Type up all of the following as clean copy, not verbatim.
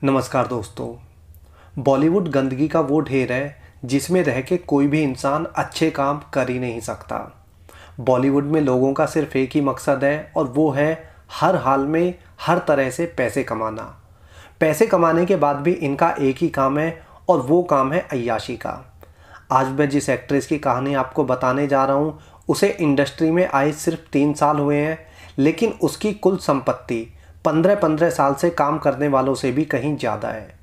नमस्कार दोस्तों। बॉलीवुड गंदगी का वो ढेर है जिसमें रह के कोई भी इंसान अच्छे काम कर ही नहीं सकता। बॉलीवुड में लोगों का सिर्फ एक ही मकसद है और वो है हर हाल में हर तरह से पैसे कमाना। पैसे कमाने के बाद भी इनका एक ही काम है और वो काम है अय्याशी का। आज मैं जिस एक्ट्रेस की कहानी आपको बताने जा रहा हूँ उसे इंडस्ट्री में आए सिर्फ 3 साल हुए हैं, लेकिन उसकी कुल संपत्ति 15-15 साल से काम करने वालों से भी कहीं ज़्यादा है।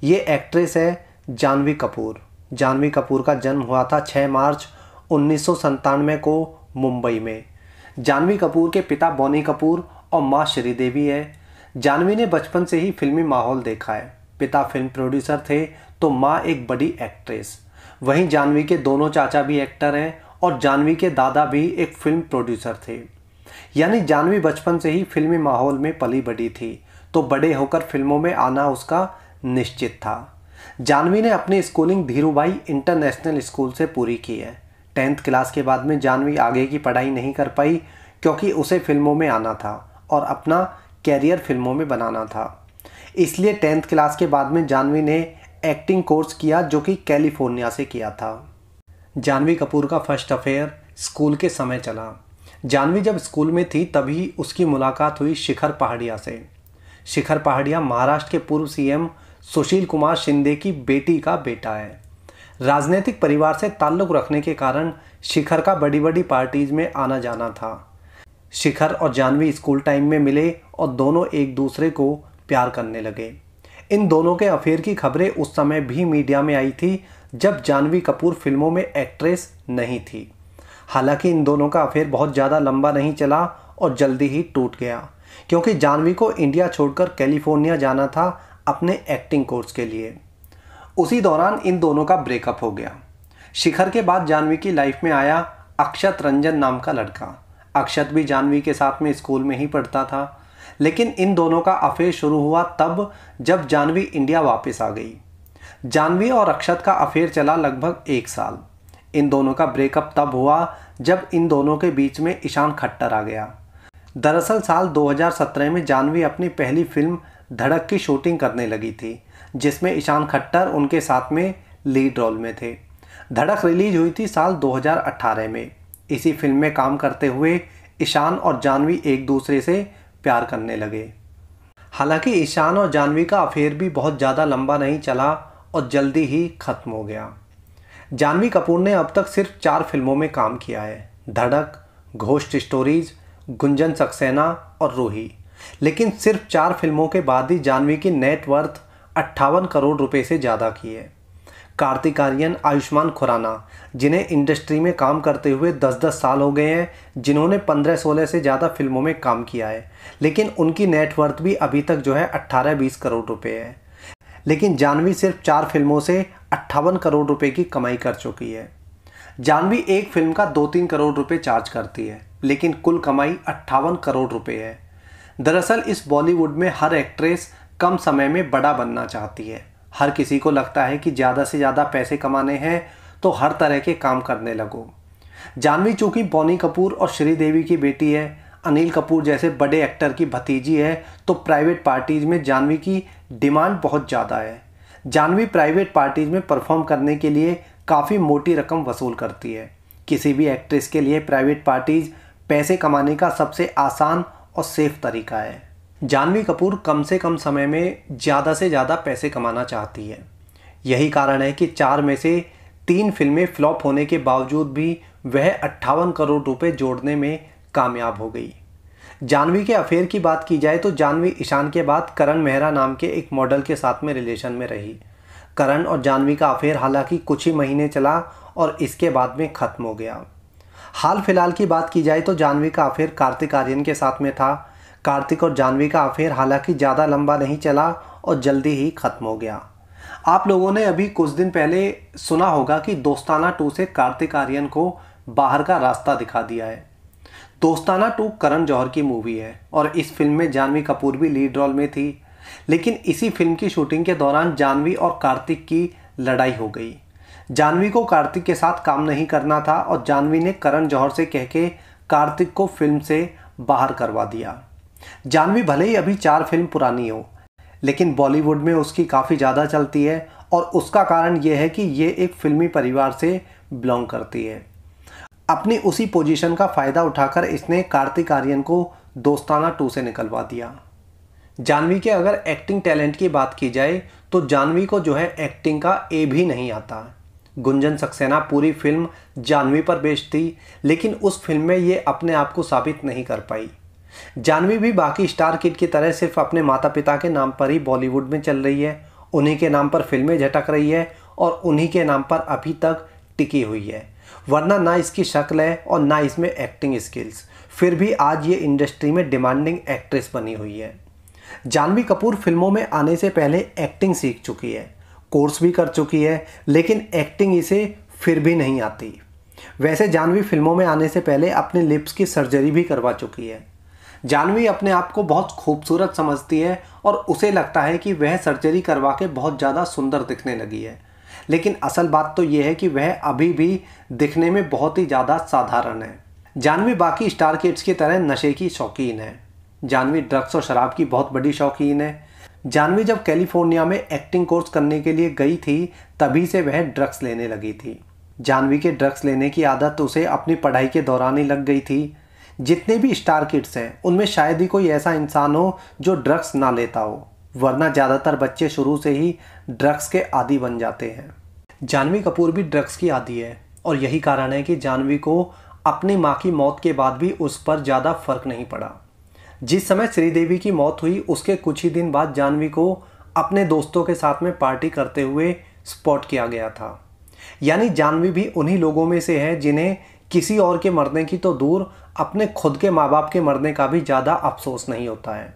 ये एक्ट्रेस है जानवी कपूर। जानवी कपूर का जन्म हुआ था 6 मार्च 1997 को मुंबई में। जानवी कपूर के पिता बॉनी कपूर और माँ श्रीदेवी है। जानवी ने बचपन से ही फिल्मी माहौल देखा है। पिता फिल्म प्रोड्यूसर थे तो माँ एक बड़ी एक्ट्रेस। वहीं जानवी के दोनों चाचा भी एक्टर हैं और जानवी के दादा भी एक फिल्म प्रोड्यूसर थे। यानी जानवी बचपन से ही फिल्मी माहौल में पली बड़ी थी, तो बड़े होकर फिल्मों में आना उसका निश्चित था। जानवी ने अपनी स्कूलिंग धीरूभाई इंटरनेशनल स्कूल से पूरी की है। 10th क्लास के बाद में जानवी आगे की पढ़ाई नहीं कर पाई क्योंकि उसे फिल्मों में आना था और अपना कैरियर फिल्मों में बनाना था। इसलिए 10th क्लास के बाद में जानवी ने एक्टिंग कोर्स किया जो कि कैलिफोर्निया से किया था। जानवी कपूर का फर्स्ट अफेयर स्कूल के समय चला। जानवी जब स्कूल में थी तभी उसकी मुलाकात हुई शिखर पहाड़िया से। शिखर पहाड़िया महाराष्ट्र के पूर्व सीएम सुशील कुमार शिंदे की बेटी का बेटा है। राजनीतिक परिवार से ताल्लुक़ रखने के कारण शिखर का बड़ी बड़ी पार्टीज में आना जाना था। शिखर और जानवी स्कूल टाइम में मिले और दोनों एक दूसरे को प्यार करने लगे। इन दोनों के अफेयर की खबरें उस समय भी मीडिया में आई थी जब जानवी कपूर फिल्मों में एक्ट्रेस नहीं थी। हालांकि इन दोनों का अफेयर बहुत ज़्यादा लंबा नहीं चला और जल्दी ही टूट गया क्योंकि जानवी को इंडिया छोड़कर कैलिफोर्निया जाना था अपने एक्टिंग कोर्स के लिए। उसी दौरान इन दोनों का ब्रेकअप हो गया। शिखर के बाद जानवी की लाइफ में आया अक्षत रंजन नाम का लड़का। अक्षत भी जानवी के साथ में स्कूल में ही पढ़ता था, लेकिन इन दोनों का अफेयर शुरू हुआ तब जब जानवी इंडिया वापस आ गई। जानवी और अक्षत का अफेयर चला लगभग 1 साल। इन दोनों का ब्रेकअप तब हुआ जब इन दोनों के बीच में ईशान खट्टर आ गया। दरअसल साल 2017 में जानवी अपनी पहली फिल्म धड़क की शूटिंग करने लगी थी, जिसमें ईशान खट्टर उनके साथ में लीड रोल में थे। धड़क रिलीज हुई थी साल 2018 में। इसी फिल्म में काम करते हुए ईशान और जानवी एक दूसरे से प्यार करने लगे। हालांकि ईशान और जानवी का अफेयर भी बहुत ज़्यादा लंबा नहीं चला और जल्दी ही खत्म हो गया। जानवी कपूर ने अब तक सिर्फ 4 फिल्मों में काम किया है, धड़क, घोस्ट स्टोरीज, गुंजन सक्सेना और रूही। लेकिन सिर्फ 4 फिल्मों के बाद ही जानवी की नेट वर्थ 58 करोड़ रुपए से ज़्यादा की है। कार्तिक आर्यन, आयुष्मान खुराना, जिन्हें इंडस्ट्री में काम करते हुए 10-10 साल हो गए हैं, जिन्होंने 15-16 से ज़्यादा फिल्मों में काम किया है, लेकिन उनकी नेट वर्थ भी अभी तक जो है 18-20 करोड़ रुपए है। लेकिन जानवी सिर्फ 4 फिल्मों से 58 करोड़ रुपए की कमाई कर चुकी है। जानवी एक फिल्म का 2-3 करोड़ रुपए चार्ज करती है, लेकिन कुल कमाई 58 करोड़ रुपए है। दरअसल इस बॉलीवुड में हर एक्ट्रेस कम समय में बड़ा बनना चाहती है। हर किसी को लगता है कि ज़्यादा से ज़्यादा पैसे कमाने हैं तो हर तरह के काम करने लगो। जानवी चूँकि बॉनी कपूर और श्रीदेवी की बेटी है, अनिल कपूर जैसे बड़े एक्टर की भतीजी है, तो प्राइवेट पार्टीज़ में जानवी की डिमांड बहुत ज़्यादा है। जानवी प्राइवेट पार्टीज़ में परफॉर्म करने के लिए काफ़ी मोटी रकम वसूल करती है। किसी भी एक्ट्रेस के लिए प्राइवेट पार्टीज़ पैसे कमाने का सबसे आसान और सेफ तरीका है। जानवी कपूर कम से कम समय में ज़्यादा से ज़्यादा पैसे कमाना चाहती है। यही कारण है कि 4 में से 3 फिल्में फ्लॉप होने के बावजूद भी वह 58 करोड़ रुपए जोड़ने में कामयाब हो गई। जानवी के अफेयर की बात की जाए तो जानवी ईशान के बाद करण मेहरा नाम के एक मॉडल के साथ में रिलेशन में रही। करण और जानवी का अफेयर हालांकि कुछ ही महीने चला और इसके बाद में ख़त्म हो गया। हाल फिलहाल की बात की जाए तो जानवी का अफेयर कार्तिक आर्यन के साथ में था। कार्तिक और जानवी का अफेयर हालांकि ज़्यादा लंबा नहीं चला और जल्दी ही ख़त्म हो गया। आप लोगों ने अभी कुछ दिन पहले सुना होगा कि दोस्ताना 2 से कार्तिक आर्यन को बाहर का रास्ता दिखा दिया है। दोस्ताना 2 करण जौहर की मूवी है और इस फिल्म में जानवी कपूर भी लीड रोल में थी। लेकिन इसी फिल्म की शूटिंग के दौरान जानवी और कार्तिक की लड़ाई हो गई। जानवी को कार्तिक के साथ काम नहीं करना था और जानवी ने करण जौहर से कह के कार्तिक को फिल्म से बाहर करवा दिया। जानवी भले ही अभी 4 फिल्म पुरानी हो, लेकिन बॉलीवुड में उसकी काफ़ी ज़्यादा चलती है और उसका कारण ये है कि ये एक फिल्मी परिवार से बिलोंग करती है। अपनी उसी पोजीशन का फ़ायदा उठाकर इसने कार्तिक आर्यन को दोस्ताना 2 से निकलवा दिया। जाह्नवी के अगर एक्टिंग टैलेंट की बात की जाए तो जाह्नवी को जो है एक्टिंग का ए भी नहीं आता। गुंजन सक्सेना पूरी फिल्म जाह्नवी पर बेस्ड थी, लेकिन उस फिल्म में ये अपने आप को साबित नहीं कर पाई। जाह्नवी भी बाकी स्टार किड की तरह सिर्फ अपने माता पिता के नाम पर ही बॉलीवुड में चल रही है, उन्हीं के नाम पर फिल्में झटक रही है और उन्हीं के नाम पर अभी तक टिकी हुई है, वरना ना इसकी शक्ल है और ना इसमें एक्टिंग स्किल्स, फिर भी आज ये इंडस्ट्री में डिमांडिंग एक्ट्रेस बनी हुई है। जाह्नवी कपूर फिल्मों में आने से पहले एक्टिंग सीख चुकी है, कोर्स भी कर चुकी है, लेकिन एक्टिंग इसे फिर भी नहीं आती। वैसे जाह्नवी फिल्मों में आने से पहले अपने लिप्स की सर्जरी भी करवा चुकी है। जाह्नवी अपने आप को बहुत खूबसूरत समझती है और उसे लगता है कि वह सर्जरी करवा के बहुत ज़्यादा सुंदर दिखने लगी है, लेकिन असल बात तो यह है कि वह अभी भी दिखने में बहुत ही ज़्यादा साधारण है। जाह्नवी बाकी स्टार किड्स की तरह नशे की शौकीन है। जाह्नवी ड्रग्स और शराब की बहुत बड़ी शौकीन है। जाह्नवी जब कैलिफोर्निया में एक्टिंग कोर्स करने के लिए गई थी तभी से वह ड्रग्स लेने लगी थी। जाह्नवी के ड्रग्स लेने की आदत उसे अपनी पढ़ाई के दौरान ही लग गई थी। जितने भी स्टार किड्स हैं उनमें शायद ही कोई ऐसा इंसान हो जो ड्रग्स ना लेता हो, वरना ज़्यादातर बच्चे शुरू से ही ड्रग्स के आदी बन जाते हैं। जाह्नवी कपूर भी ड्रग्स की आदी है और यही कारण है कि जाह्नवी को अपनी माँ की मौत के बाद भी उस पर ज़्यादा फर्क नहीं पड़ा। जिस समय श्रीदेवी की मौत हुई उसके कुछ ही दिन बाद जाह्नवी को अपने दोस्तों के साथ में पार्टी करते हुए स्पॉट किया गया था। यानी जाह्नवी भी उन्हीं लोगों में से है जिन्हें किसी और के मरने की तो दूर अपने खुद के माँ बाप के मरने का भी ज़्यादा अफसोस नहीं होता है।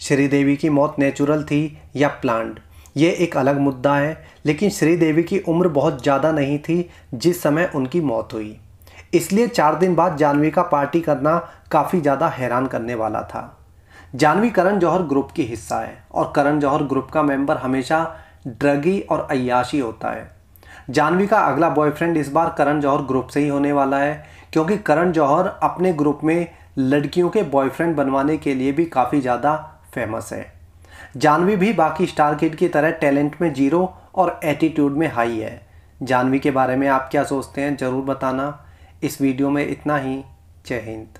श्रीदेवी की मौत नेचुरल थी या प्लान्ड, ये एक अलग मुद्दा है, लेकिन श्रीदेवी की उम्र बहुत ज़्यादा नहीं थी जिस समय उनकी मौत हुई, इसलिए 4 दिन बाद जाह्नवी का पार्टी करना काफ़ी ज़्यादा हैरान करने वाला था। जाह्नवी करण जौहर ग्रुप की हिस्सा है और करण जौहर ग्रुप का मेंबर हमेशा ड्रगी और अय्याशी होता है। जाह्नवी का अगला बॉयफ्रेंड इस बार करण जौहर ग्रुप से ही होने वाला है, क्योंकि करण जौहर अपने ग्रुप में लड़कियों के बॉयफ्रेंड बनवाने के लिए भी काफ़ी ज़्यादा फेमस है। जाह्नवी भी बाकी स्टार किड की तरह टैलेंट में 0 और एटीट्यूड में हाई है। जाह्नवी के बारे में आप क्या सोचते हैं ज़रूर बताना। इस वीडियो में इतना ही। जय हिंद।